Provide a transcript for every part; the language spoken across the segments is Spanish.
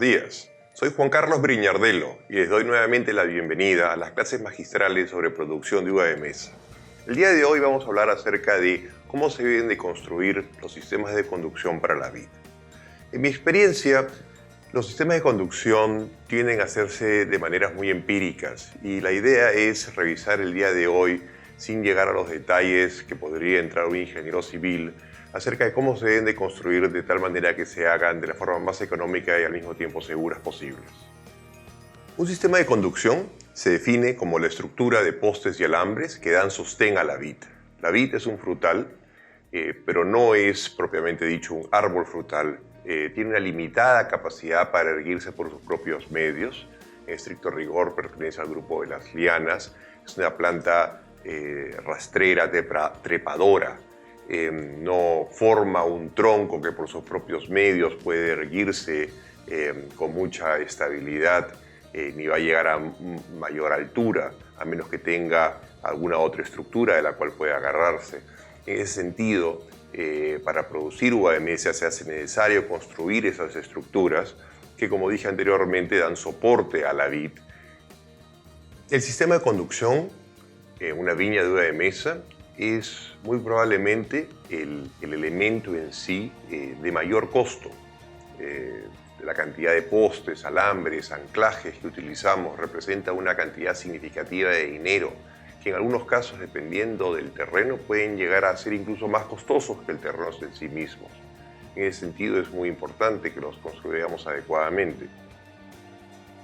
días. Soy Juan Carlos Briñardelo y les doy nuevamente la bienvenida a las clases magistrales sobre producción de uva de mesa. El día de hoy vamos a hablar acerca de cómo se deben de construir los sistemas de conducción para la vid. En mi experiencia, los sistemas de conducción tienden a hacerse de maneras muy empíricas y la idea es revisar el día de hoy, sin llegar a los detalles que podría entrar un ingeniero civil, acerca de cómo se deben de construir de tal manera que se hagan de la forma más económica y al mismo tiempo seguras posibles. Un sistema de conducción se define como la estructura de postes y alambres que dan sostén a la vid. La vid es un frutal, pero no es propiamente dicho un árbol frutal. Tiene una limitada capacidad para erguirse por sus propios medios. En estricto rigor pertenece al grupo de las lianas. Es una planta rastrera, trepadora. No forma un tronco que por sus propios medios puede erguirse con mucha estabilidad, ni va a llegar a mayor altura, a menos que tenga alguna otra estructura de la cual pueda agarrarse. En ese sentido, para producir uva de mesa se hace necesario construir esas estructuras que, como dije anteriormente, dan soporte a la vid. El sistema de conducción en una viña de uva de mesa es muy probablemente el elemento en sí de mayor costo. La cantidad de postes, alambres, anclajes que utilizamos representa una cantidad significativa de dinero que en algunos casos, dependiendo del terreno, pueden llegar a ser incluso más costosos que el terreno en sí mismo. En ese sentido es muy importante que los construyamos adecuadamente.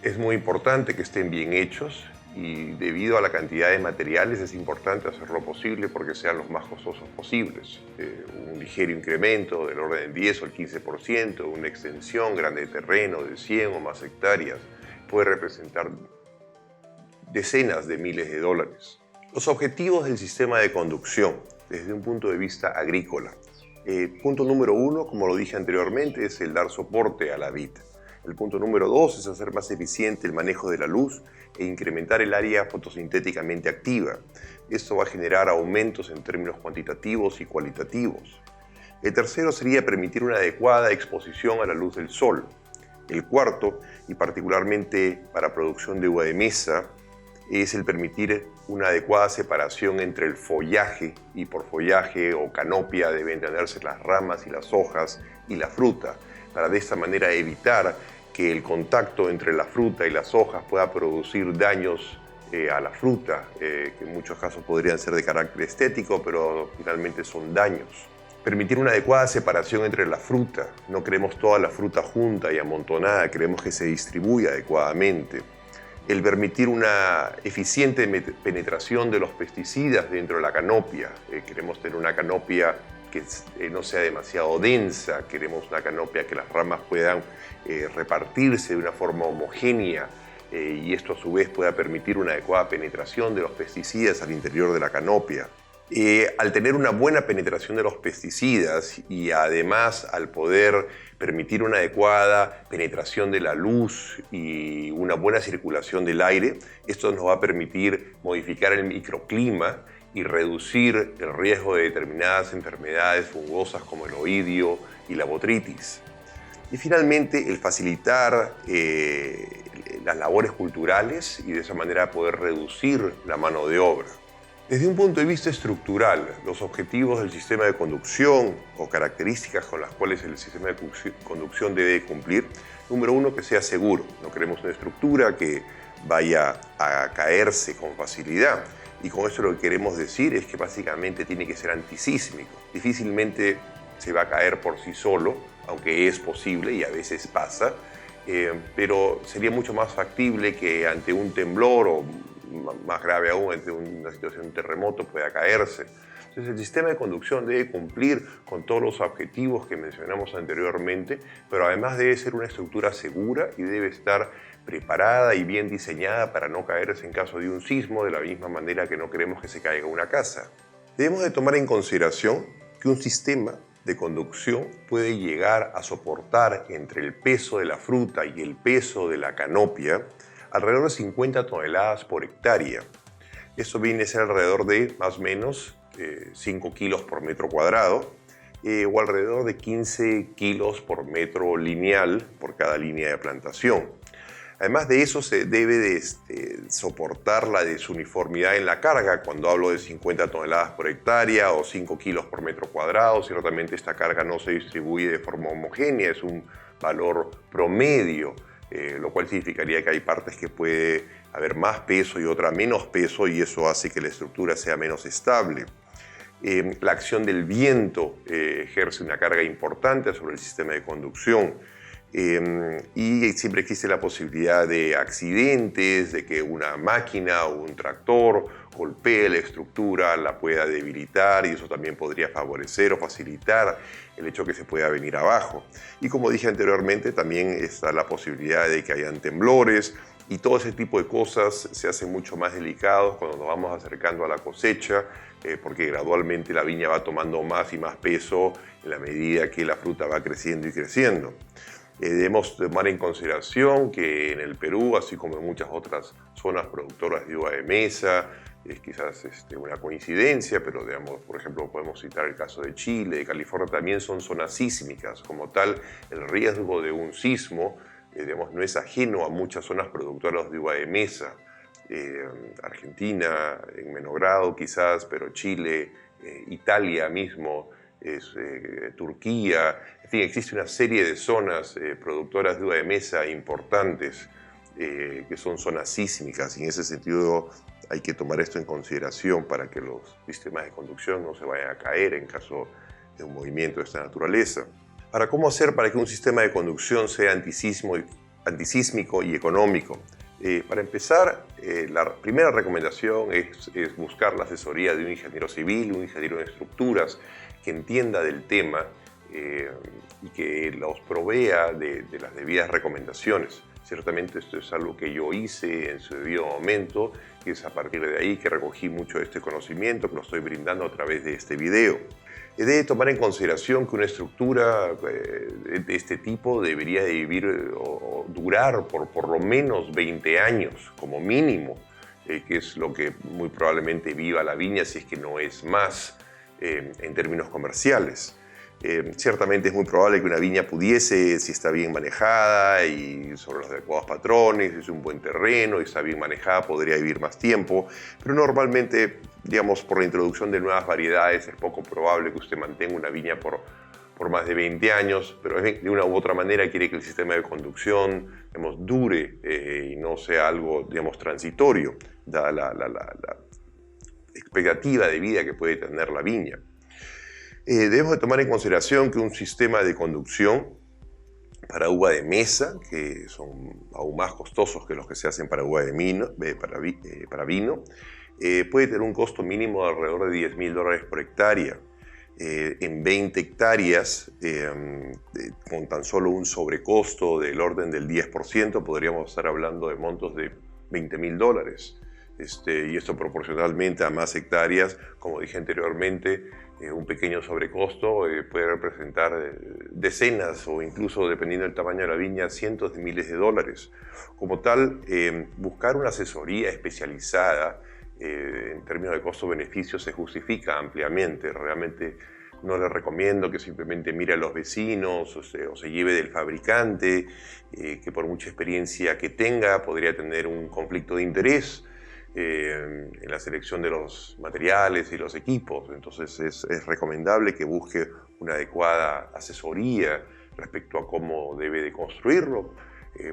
Es muy importante que estén bien hechos y debido a la cantidad de materiales es importante hacerlo posible porque sean los más costosos posibles. Un ligero incremento del orden del 10 o el 15%, una extensión grande de terreno de 100 o más hectáreas puede representar decenas de miles de dólares. Los objetivos del sistema de conducción desde un punto de vista agrícola. Punto número 1, como lo dije anteriormente, es el dar soporte a la vid. El punto número 2 es hacer más eficiente el manejo de la luz e incrementar el área fotosintéticamente activa. Esto va a generar aumentos en términos cuantitativos y cualitativos. El tercero sería permitir una adecuada exposición a la luz del sol. El cuarto, y particularmente para producción de uva de mesa, es el permitir una adecuada separación entre el follaje, y por follaje o canopia deben tenerse las ramas y las hojas y la fruta, para de esta manera evitar que el contacto entre la fruta y las hojas pueda producir daños a la fruta, que en muchos casos podrían ser de carácter estético, pero finalmente son daños. Permitir una adecuada separación entre la fruta. No queremos toda la fruta junta y amontonada, queremos que se distribuya adecuadamente. El permitir una eficiente penetración de los pesticidas dentro de la canopia. Queremos tener una canopia que no sea demasiado densa, queremos una canopia que las ramas puedan repartirse de una forma homogénea y esto a su vez pueda permitir una adecuada penetración de los pesticidas al interior de la canopia. Al tener una buena penetración de los pesticidas y además al poder permitir una adecuada penetración de la luz y una buena circulación del aire, esto nos va a permitir modificar el microclima y reducir el riesgo de determinadas enfermedades fungosas como el oidio y la botrytis. Y finalmente, el facilitar las labores culturales y de esa manera poder reducir la mano de obra. Desde un punto de vista estructural, los objetivos del sistema de conducción o características con las cuales el sistema de conducción debe cumplir, número 1, que sea seguro. No queremos una estructura que vaya a caerse con facilidad. Y con esto lo que queremos decir es que básicamente tiene que ser antisísmico. Difícilmente se va a caer por sí solo, aunque es posible y a veces pasa, pero sería mucho más factible que ante un temblor o más grave aún ante una situación de terremoto pueda caerse. Entonces el sistema de conducción debe cumplir con todos los objetivos que mencionamos anteriormente, pero además debe ser una estructura segura y debe estar preparada y bien diseñada para no caerse en caso de un sismo, de la misma manera que no queremos que se caiga una casa. Debemos de tomar en consideración que un sistema de conducción puede llegar a soportar entre el peso de la fruta y el peso de la canopia alrededor de 50 toneladas por hectárea. Esto viene a ser alrededor de más o menos 5 kilos por metro cuadrado o alrededor de 15 kilos por metro lineal por cada línea de plantación. Además de eso, se debe de soportar la desuniformidad en la carga. Cuando hablo de 50 toneladas por hectárea o 5 kilos por metro cuadrado, ciertamente esta carga no se distribuye de forma homogénea, es un valor promedio, lo cual significaría que hay partes que puede haber más peso y otras menos peso, y eso hace que la estructura sea menos estable. La acción del viento ejerce una carga importante sobre el sistema de conducción. Y siempre existe la posibilidad de accidentes, de que una máquina o un tractor golpee la estructura, la pueda debilitar, y eso también podría favorecer o facilitar el hecho que se pueda venir abajo. Y como dije anteriormente, también está la posibilidad de que hayan temblores, y todo ese tipo de cosas se hacen mucho más delicados cuando nos vamos acercando a la cosecha, porque gradualmente la viña va tomando más y más peso en la medida que la fruta va creciendo y creciendo. Debemos tomar en consideración que en el Perú, así como en muchas otras zonas productoras de uva de mesa, es quizás una coincidencia, pero digamos, por ejemplo, podemos citar el caso de Chile, de California, también son zonas sísmicas. Como tal, el riesgo de un sismo digamos, no es ajeno a muchas zonas productoras de uva de mesa. Argentina en menor grado quizás, pero Chile, Italia mismo, Turquía, en fin, existe una serie de zonas productoras de uva de mesa importantes que son zonas sísmicas, y en ese sentido hay que tomar esto en consideración para que los sistemas de conducción no se vayan a caer en caso de un movimiento de esta naturaleza. Ahora, ¿cómo hacer para que un sistema de conducción sea antisísmico y económico? Para empezar, la primera recomendación es buscar la asesoría de un ingeniero civil, un ingeniero de estructuras que entienda del tema y que los provea de las debidas recomendaciones. Ciertamente esto es algo que yo hice en su debido momento, y es a partir de ahí que recogí mucho de este conocimiento que lo estoy brindando a través de este video. Debe tomar en consideración que una estructura de este tipo debería de vivir o durar por lo menos 20 años como mínimo, que es lo que muy probablemente viva la viña, si es que no es más en términos comerciales. Ciertamente es muy probable que una viña pudiese, si está bien manejada y sobre los adecuados patrones, si es un buen terreno y está bien manejada, podría vivir más tiempo, pero normalmente, digamos, por la introducción de nuevas variedades es poco probable que usted mantenga una viña por más de 20 años, pero de una u otra manera quiere que el sistema de conducción, digamos, dure y no sea algo, digamos, transitorio, dada la expectativa de vida que puede tener la viña. Debemos de tomar en consideración que un sistema de conducción para uva de mesa, que son aún más costosos que los que se hacen para uva de vino, puede tener un costo mínimo de alrededor de $10.000 por hectárea. En 20 hectáreas, con tan solo un sobrecosto del orden del 10%, podríamos estar hablando de montos de $20.000. Y esto proporcionalmente a más hectáreas, como dije anteriormente, un pequeño sobrecosto puede representar decenas o incluso, dependiendo del tamaño de la viña, cientos de miles de dólares. Como tal, buscar una asesoría especializada en términos de costo-beneficio se justifica ampliamente. Realmente no le recomiendo que simplemente mire a los vecinos o se lleve del fabricante, que por mucha experiencia que tenga podría tener un conflicto de interés en la selección de los materiales y los equipos. Entonces es recomendable que busque una adecuada asesoría respecto a cómo debe de construirlo.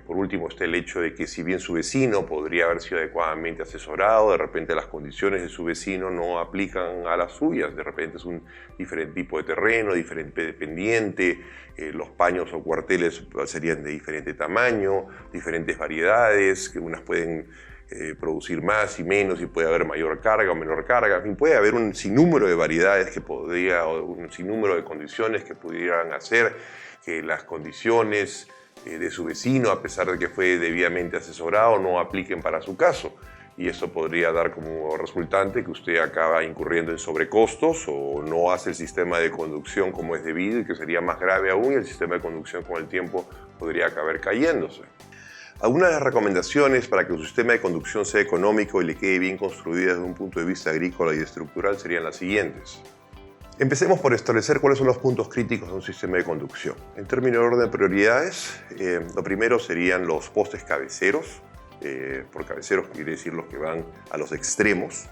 Por último está el hecho de que si bien su vecino podría haber sido adecuadamente asesorado, de repente las condiciones de su vecino no aplican a las suyas. De repente es un diferente tipo de terreno, diferente pendiente, los paños o cuarteles serían de diferente tamaño, diferentes variedades, que unas pueden producir más y menos, y puede haber mayor carga o menor carga. En fin, puede haber un sinnúmero de variedades o un sinnúmero de condiciones que pudieran hacer que las condiciones de su vecino, a pesar de que fue debidamente asesorado, no apliquen para su caso. Y eso podría dar como resultante que usted acaba incurriendo en sobrecostos o no hace el sistema de conducción como es debido, y que sería más grave aún, y el sistema de conducción con el tiempo podría acabar cayéndose. Algunas de las recomendaciones para que su sistema de conducción sea económico y le quede bien construido desde un punto de vista agrícola y estructural serían las siguientes. Empecemos por establecer cuáles son los puntos críticos de un sistema de conducción. En términos de orden de prioridades, lo primero serían los postes cabeceros. Por cabeceros quiere decir los que van a los extremos,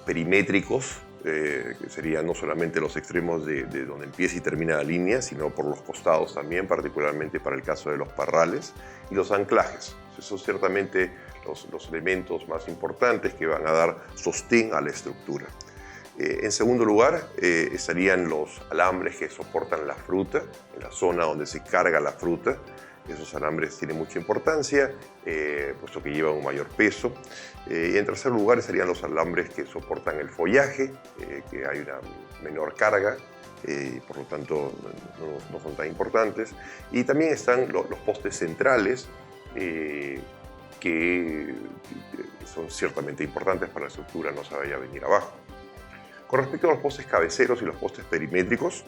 perimétricos, que serían no solamente los extremos de donde empieza y termina la línea, sino por los costados también, particularmente para el caso de los parrales, y los anclajes. Esos son ciertamente los elementos más importantes que van a dar sostén a la estructura. En segundo lugar, estarían los alambres que soportan la fruta, en la zona donde se carga la fruta. Esos alambres tienen mucha importancia, puesto que llevan un mayor peso. Y en tercer lugar estarían los alambres que soportan el follaje, que hay una menor carga, y por lo tanto no son tan importantes. Y también están los postes centrales, que son ciertamente importantes para la estructura, no se vaya a venir abajo. Con respecto a los postes cabeceros y los postes perimétricos,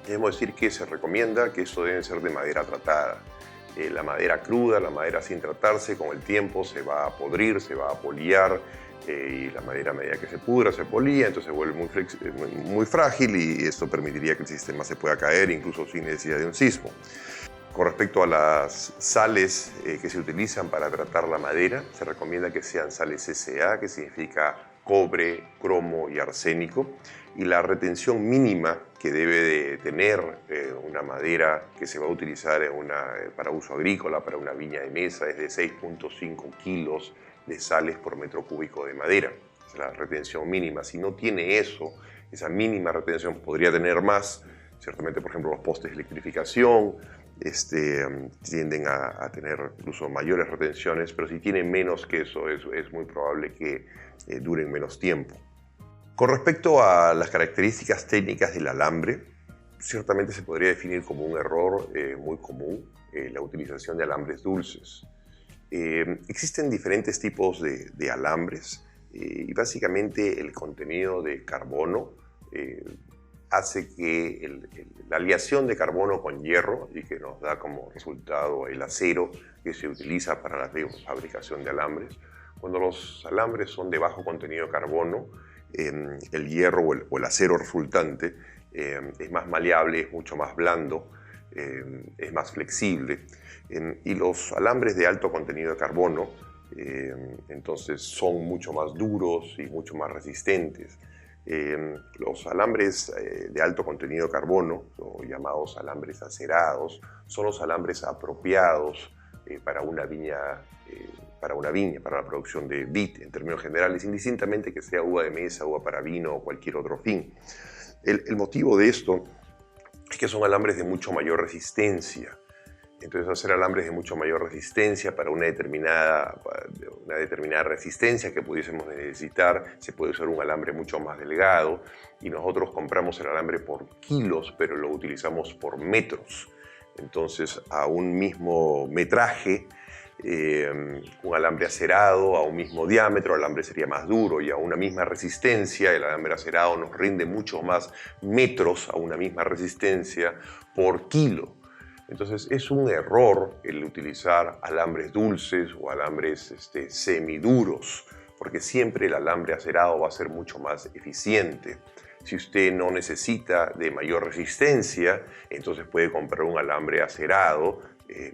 debemos decir que se recomienda que estos deben ser de madera tratada. La madera cruda, la madera sin tratarse, con el tiempo se va a podrir, se va a poliar, y la madera a medida que se pudra se polía, entonces se vuelve muy frágil y esto permitiría que el sistema se pueda caer incluso sin necesidad de un sismo. Con respecto a las sales que se utilizan para tratar la madera, se recomienda que sean sales SA, que significa cobre, cromo y arsénico, y la retención mínima que debe de tener una madera que se va a utilizar para uso agrícola, para una viña de mesa, es de 6.5 kilos de sales por metro cúbico de madera. Es la retención mínima. Si no tiene eso, esa mínima retención, podría tener más. Ciertamente, por ejemplo, los postes de electrificación tienden a tener incluso mayores retenciones, pero si tienen menos que eso, es muy probable que duren menos tiempo. Con respecto a las características técnicas del alambre, ciertamente se podría definir como un error muy común la utilización de alambres dulces. Existen diferentes tipos de alambres y básicamente el contenido de carbono hace que la aleación de carbono con hierro, y que nos da como resultado el acero que se utiliza para la fabricación de alambres. Cuando los alambres son de bajo contenido de carbono, el hierro o el acero resultante es más maleable, es mucho más blando, es más flexible. Y los alambres de alto contenido de carbono entonces son mucho más duros y mucho más resistentes. Los alambres de alto contenido de carbono, o llamados alambres acerados, son los alambres apropiados para una viña, para la producción de vid, en términos generales, indistintamente que sea uva de mesa, uva para vino o cualquier otro fin. El motivo de esto es que son alambres de mucho mayor resistencia. Entonces, hacer alambres de mucho mayor resistencia para una determinada resistencia que pudiésemos necesitar, se puede usar un alambre mucho más delgado, y nosotros compramos el alambre por kilos, pero lo utilizamos por metros. Entonces, a un mismo metraje, un alambre acerado, a un mismo diámetro, el alambre sería más duro, y a una misma resistencia, el alambre acerado nos rinde mucho más metros a una misma resistencia por kilo. Entonces es un error el utilizar alambres dulces o alambres semiduros, porque siempre el alambre acerado va a ser mucho más eficiente. Si usted no necesita de mayor resistencia, entonces puede comprar un alambre acerado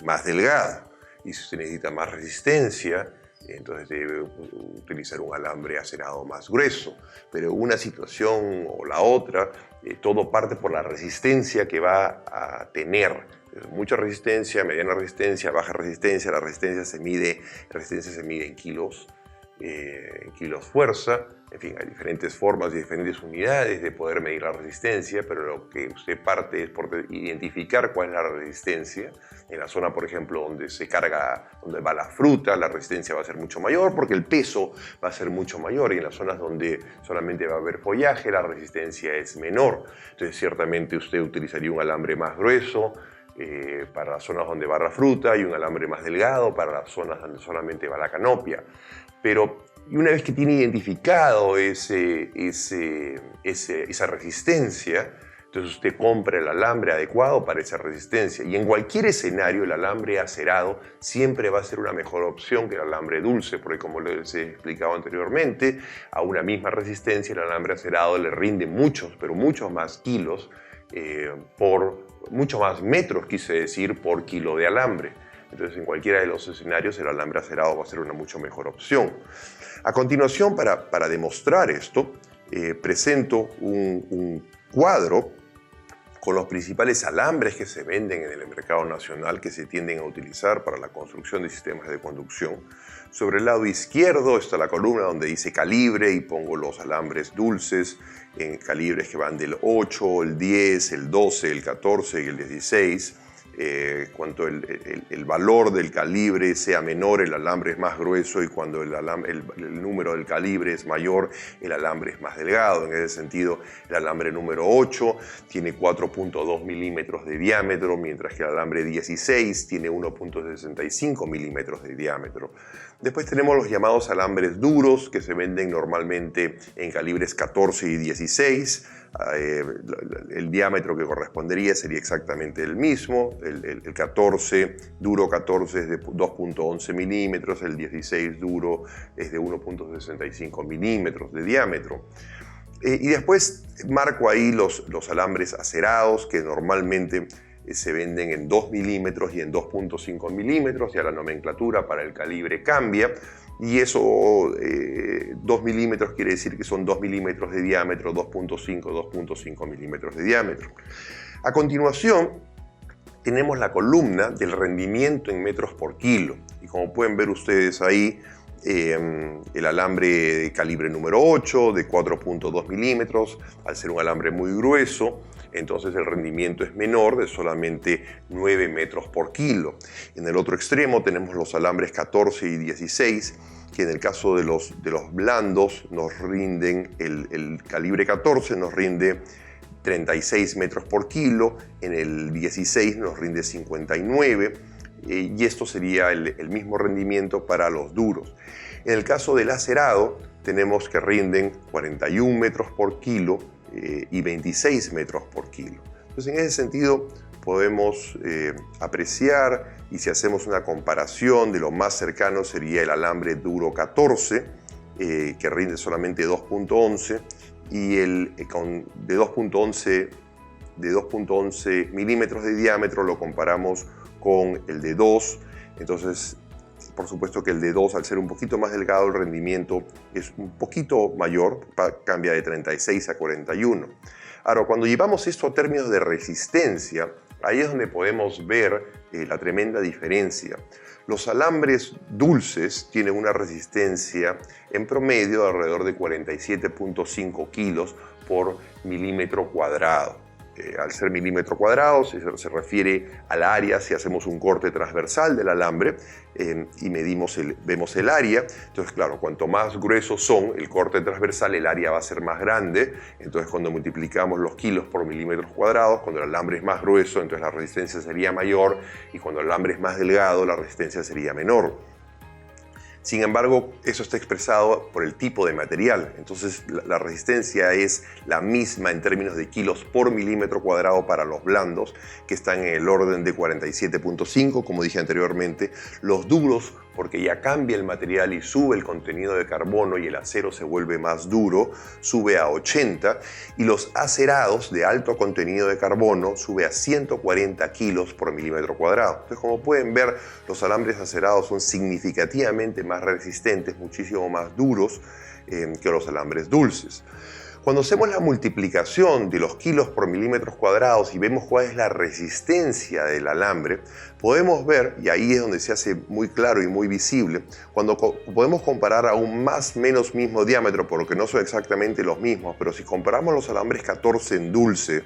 más delgado. Y si usted necesita más resistencia, entonces debe utilizar un alambre acerado más grueso. Pero una situación o la otra, todo parte por la resistencia que va a tener. Mucha resistencia, mediana resistencia, baja resistencia. La resistencia se mide en kilos fuerza. En fin, hay diferentes formas y diferentes unidades de poder medir la resistencia, pero lo que usted parte es por identificar cuál es la resistencia. En la zona, por ejemplo, donde va la fruta, la resistencia va a ser mucho mayor porque el peso va a ser mucho mayor, y en las zonas donde solamente va a haber follaje, la resistencia es menor. Entonces, ciertamente usted utilizaría un alambre más grueso para las zonas donde va la fruta, y un alambre más delgado para las zonas donde solamente va la canopia. Pero y una vez que tiene identificado esa resistencia, Entonces usted compra el alambre adecuado para esa resistencia. Y en cualquier escenario el alambre acerado siempre va a ser una mejor opción que el alambre dulce, porque como les he explicado anteriormente, a una misma resistencia el alambre acerado le rinde muchos, pero muchos más kilos, muchos más metros, quise decir, por kilo de alambre. Entonces en cualquiera de los escenarios el alambre acerado va a ser una mucho mejor opción. A continuación, para demostrar esto, presento un cuadro con los principales alambres que se venden en el mercado nacional que se tienden a utilizar para la construcción de sistemas de conducción. Sobre el lado izquierdo está la columna donde dice calibre y pongo los alambres dulces en calibres que van del 8, el 10, el 12, el 14 y el 16. Cuanto el valor del calibre sea menor, el alambre es más grueso, y cuando el número del calibre es mayor, el alambre es más delgado. En ese sentido, el alambre número 8 tiene 4.2 milímetros de diámetro, mientras que el alambre 16 tiene 1.65 milímetros de diámetro. Después tenemos los llamados alambres duros, que se venden normalmente en calibres 14 y 16. El diámetro que correspondería sería exactamente el mismo. El 14, duro 14 es de 2.11 milímetros, el 16 duro es de 1.65 milímetros de diámetro. Y después marco ahí los alambres acerados, que normalmente se venden en 2 milímetros y en 2.5 milímetros, ya la nomenclatura para el calibre cambia. Y eso, 2 milímetros quiere decir que son 2 milímetros de diámetro, 2.5 milímetros de diámetro. A continuación, tenemos la columna del rendimiento en metros por kilo. Y como pueden ver ustedes ahí, el alambre de calibre número 8, de 4.2 milímetros, al ser un alambre muy grueso, entonces el rendimiento es menor, de solamente 9 metros por kilo. En el otro extremo tenemos los alambres 14 y 16, que en el caso de los blandos nos rinden, el calibre 14 nos rinde 36 metros por kilo, en el 16 nos rinde 59, y esto sería el mismo rendimiento para los duros. En el caso del acerado, tenemos que rinden 41 metros por kilo y 26 metros por kilo. Entonces, en ese sentido, podemos apreciar, y si hacemos una comparación, de lo más cercano sería el alambre duro 14, que rinde solamente 2.11, y de 2.11 milímetros de diámetro lo comparamos con el de 2. Entonces, por supuesto que el de 2, al ser un poquito más delgado, el rendimiento es un poquito mayor, cambia de 36 a 41. Ahora, cuando llevamos esto a términos de resistencia, ahí es donde podemos ver la tremenda diferencia. Los alambres dulces tienen una resistencia en promedio de alrededor de 47.5 kilos por milímetro cuadrado. Al ser milímetro cuadrado se refiere al área si hacemos un corte transversal del alambre y vemos el área. Entonces, claro, cuanto más gruesos son el corte transversal, el área va a ser más grande. Entonces, cuando multiplicamos los kilos por milímetros cuadrados, cuando el alambre es más grueso, entonces la resistencia sería mayor, y cuando el alambre es más delgado, la resistencia sería menor. Sin embargo, eso está expresado por el tipo de material. Entonces, la resistencia es la misma en términos de kilos por milímetro cuadrado para los blandos, que están en el orden de 47.5, como dije anteriormente. Los duros, porque ya cambia el material y sube el contenido de carbono y el acero se vuelve más duro, sube a 80. Y los acerados de alto contenido de carbono sube a 140 kilos por milímetro cuadrado. Entonces, como pueden ver, los alambres acerados son significativamente más resistentes, muchísimo más duros que los alambres dulces. Cuando hacemos la multiplicación de los kilos por milímetros cuadrados y vemos cuál es la resistencia del alambre, podemos ver, y ahí es donde se hace muy claro y muy visible, cuando podemos comparar a un más menos mismo diámetro, porque no son exactamente los mismos, pero si comparamos los alambres 14 en dulce,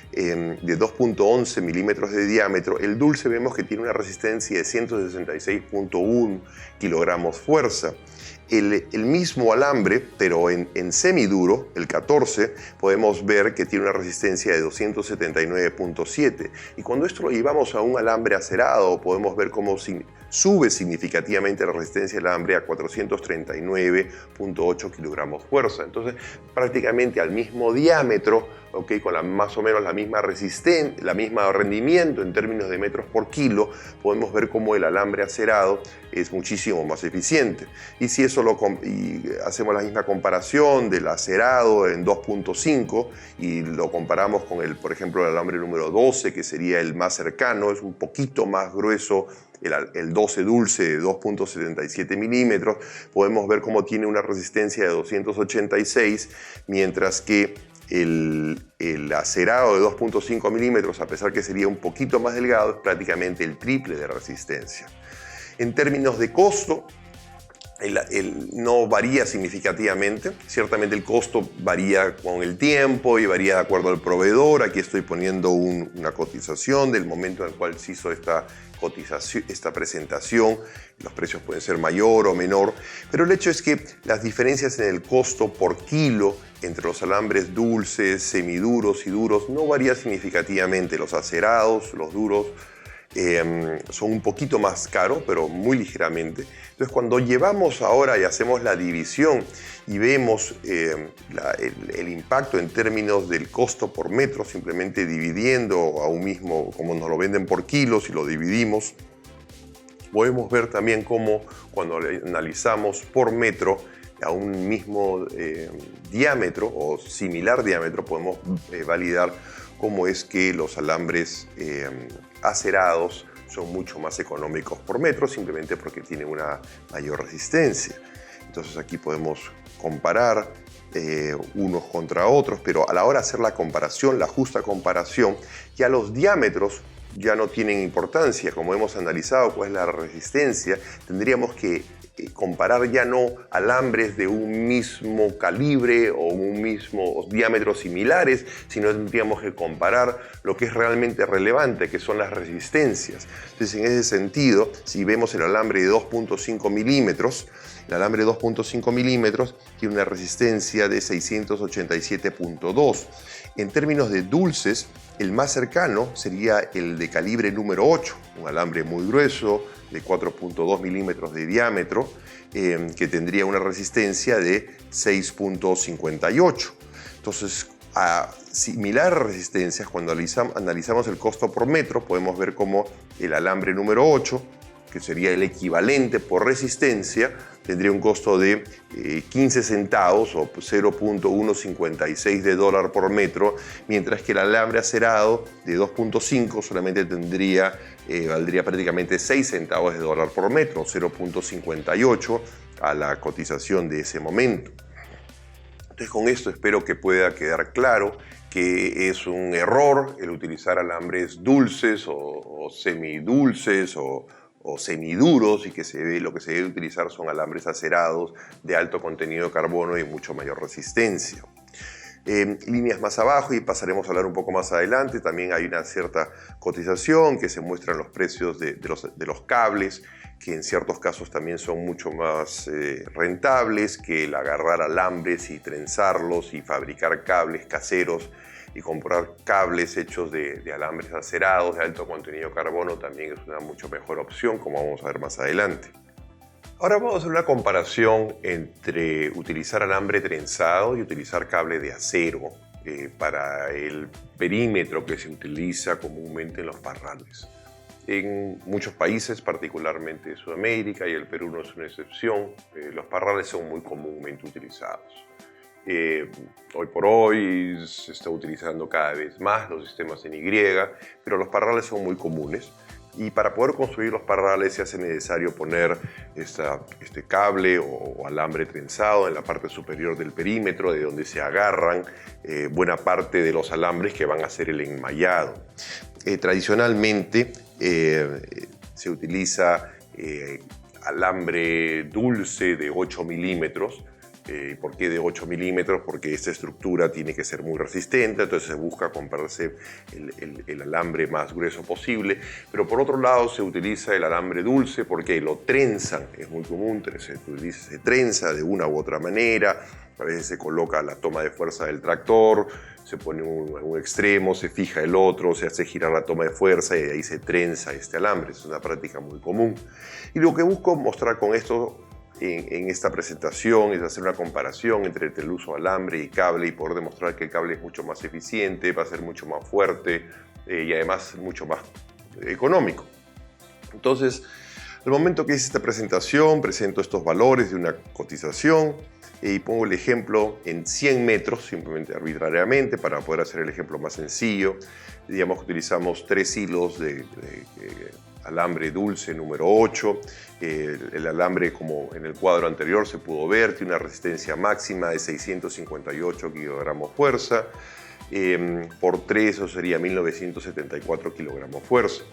de 2.11 milímetros de diámetro, el dulce vemos que tiene una resistencia de 166.1 kilogramos fuerza. El mismo alambre, pero en semiduro, el 14, podemos ver que tiene una resistencia de 279.7. Y cuando esto lo llevamos a un alambre acerado, podemos ver cómo sube significativamente la resistencia del alambre a 439.8 kilogramos fuerza. Entonces, prácticamente al mismo diámetro ¿okay? Con más o menos la misma resistencia, la misma rendimiento en términos de metros por kilo, podemos ver cómo el alambre acerado es muchísimo más eficiente. Y si eso hacemos la misma comparación del acerado en 2.5 y lo comparamos con por ejemplo, el alambre número 12, que sería el más cercano, es un poquito más grueso, el 12 dulce de 2.77 milímetros, podemos ver cómo tiene una resistencia de 286, mientras que el acerado de 2.5 milímetros, a pesar que sería un poquito más delgado, es prácticamente el triple de resistencia. En términos de costo, no varía significativamente. Ciertamente el costo varía con el tiempo y varía de acuerdo al proveedor. Aquí estoy poniendo una cotización del momento en el cual se hizo esta presentación. Los precios pueden ser mayor o menor, pero el hecho es que las diferencias en el costo por kilo entre los alambres dulces, semiduros y duros no varía significativamente. Los acerados, los duros, son un poquito más caros, pero muy ligeramente. Entonces, cuando llevamos ahora y hacemos la división y vemos el impacto en términos del costo por metro, simplemente dividiendo a un mismo, como nos lo venden por kilos y lo dividimos, podemos ver también cómo cuando analizamos por metro a un mismo diámetro o similar diámetro, podemos validar cómo es que los alambres acerados son mucho más económicos por metro, simplemente porque tienen una mayor resistencia. Entonces aquí podemos comparar unos contra otros, pero a la hora de hacer la comparación, la justa comparación, ya los diámetros ya no tienen importancia. Como hemos analizado cuál es la resistencia, tendríamos que comparar ya no alambres de un mismo calibre o un mismo diámetro similares, sino tendríamos que comparar lo que es realmente relevante, que son las resistencias. Entonces, en ese sentido, si vemos el alambre de 2.5 milímetros, el alambre de 2.5 milímetros tiene una resistencia de 687.2. En términos de dulces, el más cercano sería el de calibre número 8, un alambre muy grueso, de 4.2 milímetros de diámetro, que tendría una resistencia de 6.58. Entonces, a similar resistencias, cuando analizamos el costo por metro, podemos ver cómo el alambre número 8, que sería el equivalente por resistencia, tendría un costo de 15 centavos o $0.156 de dólar por metro, mientras que el alambre acerado de 2.5 solamente valdría prácticamente 6 centavos de dólar por metro, 0.58 a la cotización de ese momento. Entonces, con esto espero que pueda quedar claro que es un error el utilizar alambres dulces o semidulces o semiduros, y que lo que se debe utilizar son alambres acerados de alto contenido de carbono y mucho mayor resistencia. Líneas más abajo, y pasaremos a hablar un poco más adelante, también hay una cierta cotización que se muestra en los precios de los cables, que en ciertos casos también son mucho más rentables que el agarrar alambres y trenzarlos y fabricar cables caseros y comprar cables hechos de alambres acerados de alto contenido de carbono. También es una mucho mejor opción, como vamos a ver más adelante. Ahora vamos a hacer una comparación entre utilizar alambre trenzado y utilizar cable de acero para el perímetro que se utiliza comúnmente en los parrales. En muchos países, particularmente Sudamérica, y el Perú no es una excepción, los parrales son muy comúnmente utilizados. Hoy por hoy se está utilizando cada vez más los sistemas en Y, pero los parrales son muy comunes. Y para poder construir los parrales se hace necesario poner este cable o alambre trenzado en la parte superior del perímetro, de donde se agarran buena parte de los alambres que van a hacer el enmayado. Tradicionalmente se utiliza alambre dulce de 8 milímetros. ¿Por qué de 8 milímetros? Porque esta estructura tiene que ser muy resistente, entonces se busca comprarse el alambre más grueso posible. Pero por otro lado se utiliza el alambre dulce porque lo trenzan, es muy común, se trenza de una u otra manera. A veces se coloca la toma de fuerza del tractor, se pone un extremo, se fija el otro, se hace girar la toma de fuerza y de ahí se trenza este alambre. Es una práctica muy común. Y lo que busco mostrar con esto en esta presentación es hacer una comparación entre el uso de alambre y cable y poder demostrar que el cable es mucho más eficiente, va a ser mucho más fuerte y además mucho más económico. Entonces, al momento que hice esta presentación, presento estos valores de una cotización y pongo el ejemplo en 100 metros, simplemente arbitrariamente, para poder hacer el ejemplo más sencillo. Digamos que utilizamos 3 hilos de alambre dulce número 8. El alambre, como en el cuadro anterior se pudo ver, tiene una resistencia máxima de 658 kilogramos fuerza. Por 3 eso sería 1974 kilogramos fuerza.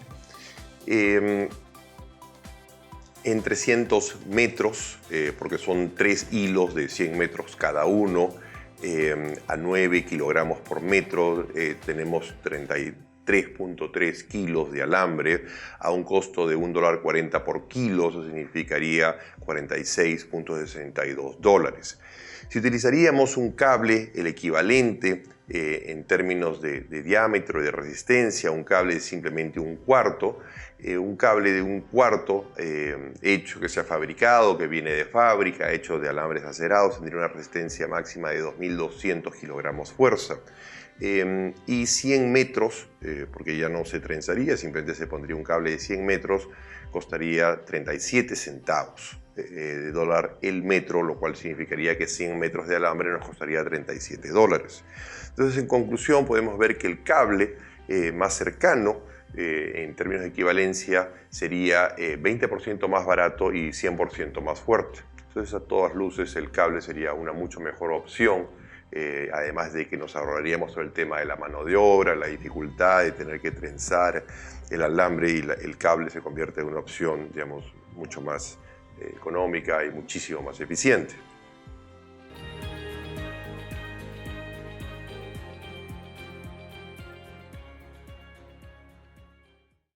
En 300 metros, porque son 3 hilos de 100 metros cada uno, a 9 kilogramos por metro, tenemos 33.3 kilos de alambre a un costo de $1.40 por kilo, eso significaría $46.62. Si utilizaríamos un cable, el equivalente en términos de diámetro y de resistencia, un cable de simplemente un cuarto, un cable de un cuarto hecho, que sea fabricado, que viene de fábrica, hecho de alambres acerados, tendría una resistencia máxima de 2.200 kilogramos fuerza. Y 100 metros, porque ya no se trenzaría, simplemente se pondría un cable de 100 metros, costaría 37 centavos de dólar el metro, lo cual significaría que 100 metros de alambre nos costaría $37. Entonces, en conclusión, podemos ver que el cable más cercano, en términos de equivalencia, sería 20% más barato y 100% más fuerte. Entonces, a todas luces, el cable sería una mucho mejor opción, además de que nos ahorraríamos todo el tema de la mano de obra, la dificultad de tener que trenzar el alambre, y el cable se convierte en una opción, digamos, mucho más económica y muchísimo más eficiente.